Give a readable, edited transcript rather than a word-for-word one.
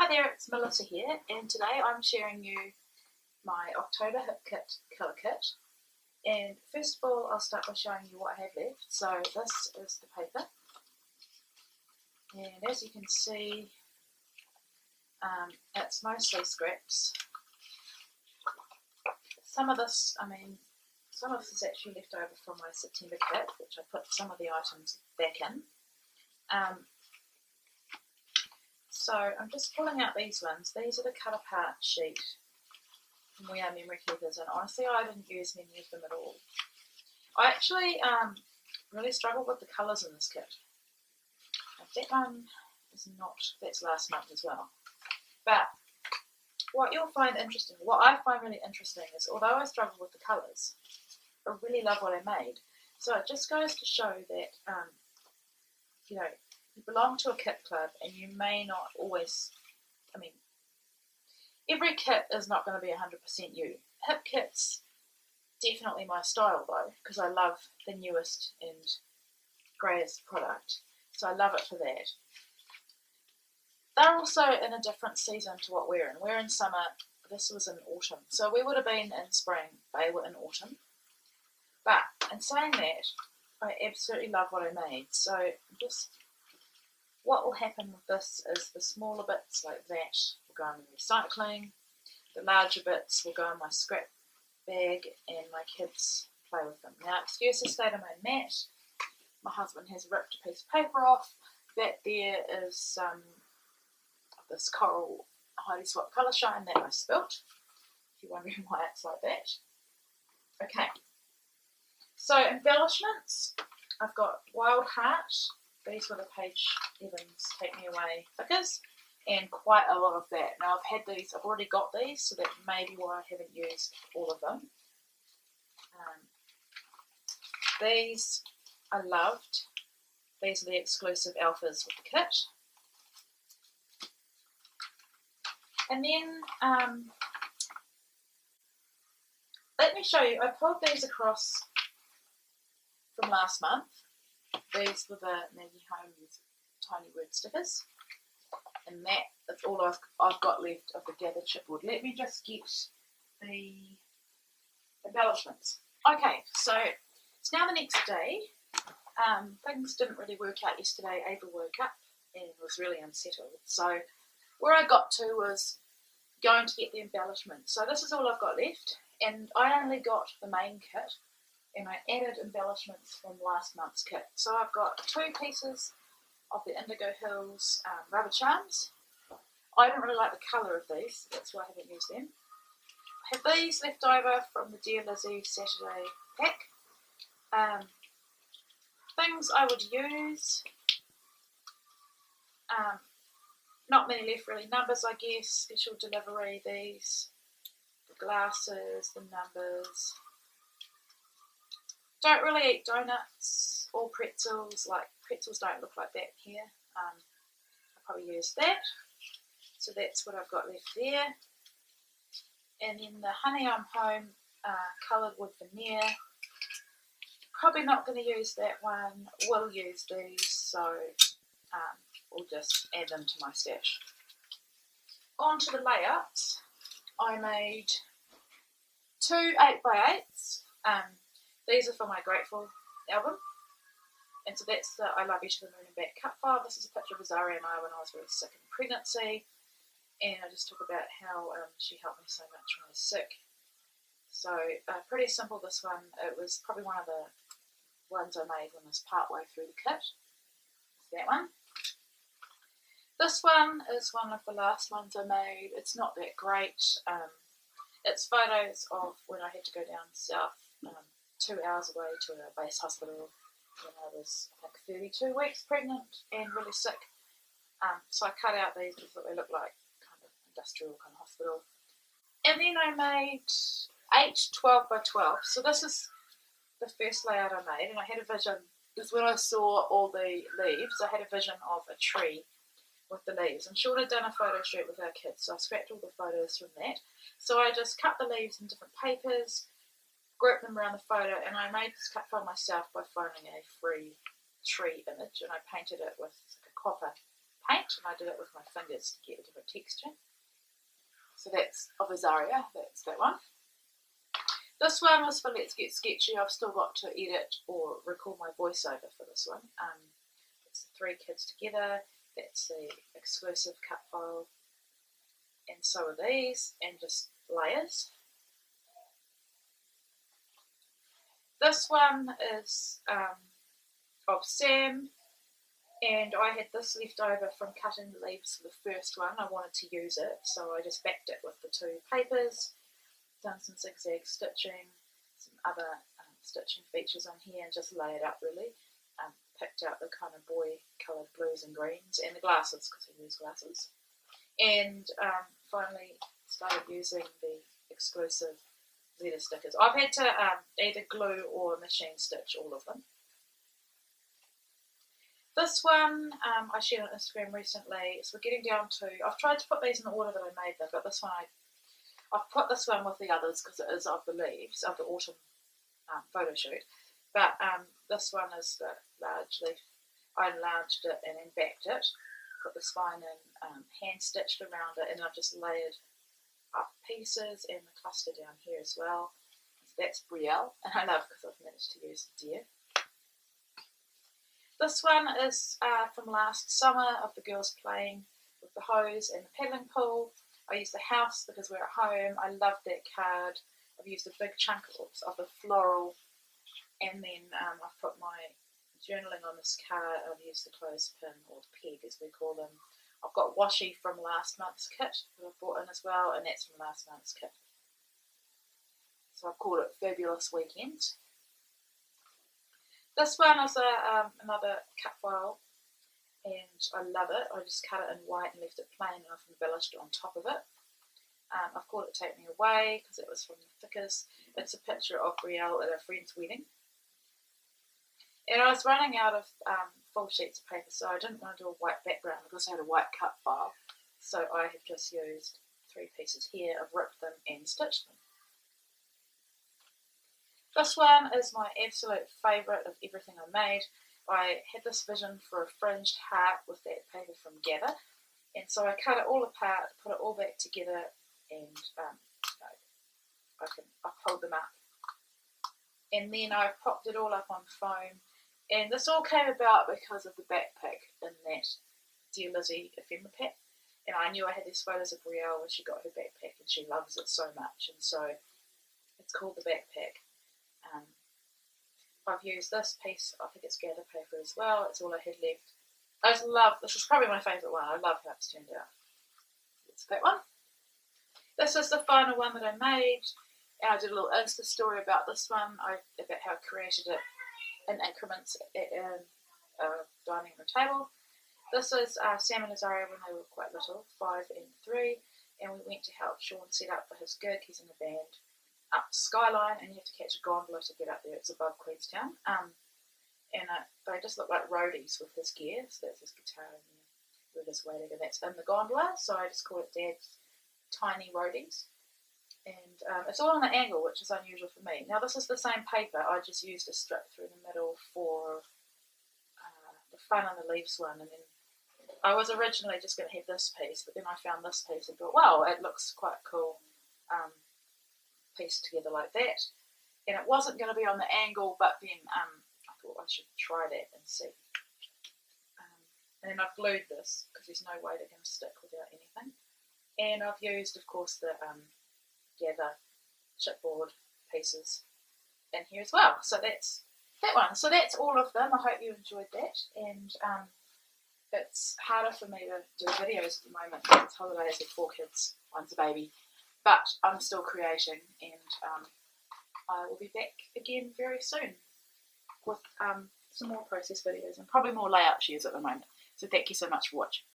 Hi there, it's Melissa here, and today I'm sharing you my October Hip Kit colour kit. And first of all, I'll start by showing you what I have left. So this is the paper, and as you can see, it's mostly scraps. Some of this is actually left over from my September kit, which I put some of the items back in. So I'm just pulling out these ones. These are the cut apart sheet from We Are Memory Keepers, and honestly I didn't use many of them at all. I actually really struggled with the colours in this kit. That one is not, that's last month as well. But what you'll find interesting, what I find really interesting is, although I struggle with the colours, I really love what I made. So it just goes to show that, you know, you belong to a kit club and you may not always, every kit is not going to be 100% you. Hip kits, definitely my style though, because I love the newest and greatest product. So I love it for that. They're also in a different season to what we're in. We're in summer, this was in autumn. So we would have been in spring, they were in autumn. But in saying that, I absolutely love what I made. So just what will happen with this is the smaller bits like that will go in the recycling, the larger bits will go in my scrap bag and my kids play with them. Now, excuse the state of my mat. My husband has ripped a piece of paper off. That there is this coral Heidi Swap colour shine that I spilt, if you're wondering why it's like that. Okay, so embellishments, I've got Wild Heart. These were the Paige Evans Take Me Away figures, and quite a lot of that. Now I've had these, I've already got these, so that may be why I haven't used all of them. These I loved. These are the exclusive alphas with the kit. And then, let me show you, I pulled these across from last month. These were the Maggie Holmes Tiny Word stickers, and that's all I've got left of the gathered chipboard. Let me just get the embellishments. Okay, so it's now the next day. Things didn't really work out yesterday. Ava woke up and was really unsettled. So where I got to was going to get the embellishments. So this is all I've got left, and I only got the main kit. And I added embellishments from last month's kit. So I've got 2 pieces of the Indigo Hills rubber charms. I didn't really like the colour of these, that's why I haven't used them. I have these left over from the Dear Lizzie Saturday pack. Things I would use. Not many left really. Numbers, I guess, special delivery, these. The glasses, the numbers. Don't really eat donuts or pretzels. Like, pretzels don't look like that here. I'll probably use that. So that's what I've got left there. And then the Honey I'm Home coloured wood veneer. Probably not going to use that one. Will use these, so we'll just add them to my stash. On to the layouts. I made 2 8x8s. These are for my Grateful album, and so that's the I Love You to the Moon and Back cut file. This is a picture of Rosaria and I when I was really sick in pregnancy, and I just talk about how she helped me so much when I was sick. So pretty simple, this one. It was probably one of the ones I made when I was part way through the kit. It's that one. This one is one of the last ones I made. It's not that great. It's photos of when I had to go down south, 2 hours away to a base hospital when I was, I think, 32 weeks pregnant and really sick. So I cut out these because they look like kind of industrial kind of hospital. And then I made 8 12x12. So this is the first layout I made, and I had a vision, because when I saw all the leaves, I had a vision of a tree with the leaves. And she would have done a photo shoot with our kids, so I scrapped all the photos from that. So I just cut the leaves in different papers, grouped them around the photo, and I made this cut file myself by finding a free tree image, and I painted it with a copper paint, and I did it with my fingers to get a different of texture. So that's of Azaria, that's that one. This one was for Let's Get Sketchy. I've still got to edit or record my voiceover for this one. It's the 3 kids together. That's the exclusive cut file. And so are these, and just layers. This one is of Sam, and I had this left over from cutting the leaves for the first one. I wanted to use it, so I just backed it with the 2 papers, done some zigzag stitching, some other stitching features on here, and just layered up really. Picked out the kind of boy coloured blues and greens, and the glasses, because I use glasses. And finally started using the exclusive letter stickers. I've had to either glue or machine stitch all of them. This one I shared on Instagram recently, so we're getting down to, I've tried to put these in the order that I made them, but this one I've put this one with the others because it is of the leaves, of the autumn photo shoot. But this one is the large leaf. I enlarged it and then backed it, put the spine in, hand stitched around it, and I've just layered up pieces and the cluster down here as well. So that's Brielle, and I love because I've managed to use the deer. This one is from last summer of the girls playing with the hose and the paddling pool. I used the house because we're at home. I love that card. I've used a big chunk of the floral, and then I've put my journaling on this card. I've used the clothespin, or the peg as we call them. I've got washi from last month's kit that I've brought in as well, and that's from last month's kit. So I've called it Fabulous Weekend. This one is another cut file, and I love it. I just cut it in white and left it plain, and I've embellished it on top of it. I've called it Take Me Away because it was from the Thickers. It's a picture of Brielle at a friend's wedding. And I was running out of full sheets of paper, so I didn't want to do a white background because I had a white cut file. So I have just used 3 pieces here. I've ripped them and stitched them. This one is my absolute favourite of everything I made. I had this vision for a fringed heart with that paper from Gather, and so I cut it all apart, put it all back together, and I pulled them up. And then I popped it all up on foam. And this all came about because of the backpack in that Dear Lizzie ephemera pack. And I knew I had these photos of Brielle when she got her backpack, and she loves it so much. And so it's called the backpack. I've used this piece, I think it's Gather paper as well. It's all I had left. I just love, this is probably my favourite one. I love how it's turned out. It's that one. This is the final one that I made. And I did a little Insta story about this one, about how I created it in increments at a dining room table. This is Sam and Azaria when they were quite little, 5 and 3, and we went to help Sean set up for his gig. He's in a band up Skyline, and you have to catch a gondola to get up there. It's above Queenstown. And they just look like roadies with his gear, so that's his guitar and with his weighted, and that's in the gondola, so I just call it Dad's Tiny Roadies. And it's all on an angle, which is unusual for me. Now this is the same paper, I just used a strip through the middle for the Fun and the Leaves one, and then I was originally just going to have this piece, but then I found this piece and thought, wow, it looks quite cool, pieced together like that. And it wasn't going to be on the angle, but then I thought I should try that and see. And then I've glued this, because there's no way they're going to stick without anything. And I've used, of course, the Gather chipboard pieces in here as well. So that's that one. So that's all of them. I hope you enjoyed that. And it's harder for me to do videos at the moment. It's holidays with 4 kids, one's a baby. But I'm still creating, and I will be back again very soon with some more process videos and probably more layout shares at the moment. So thank you so much for watching.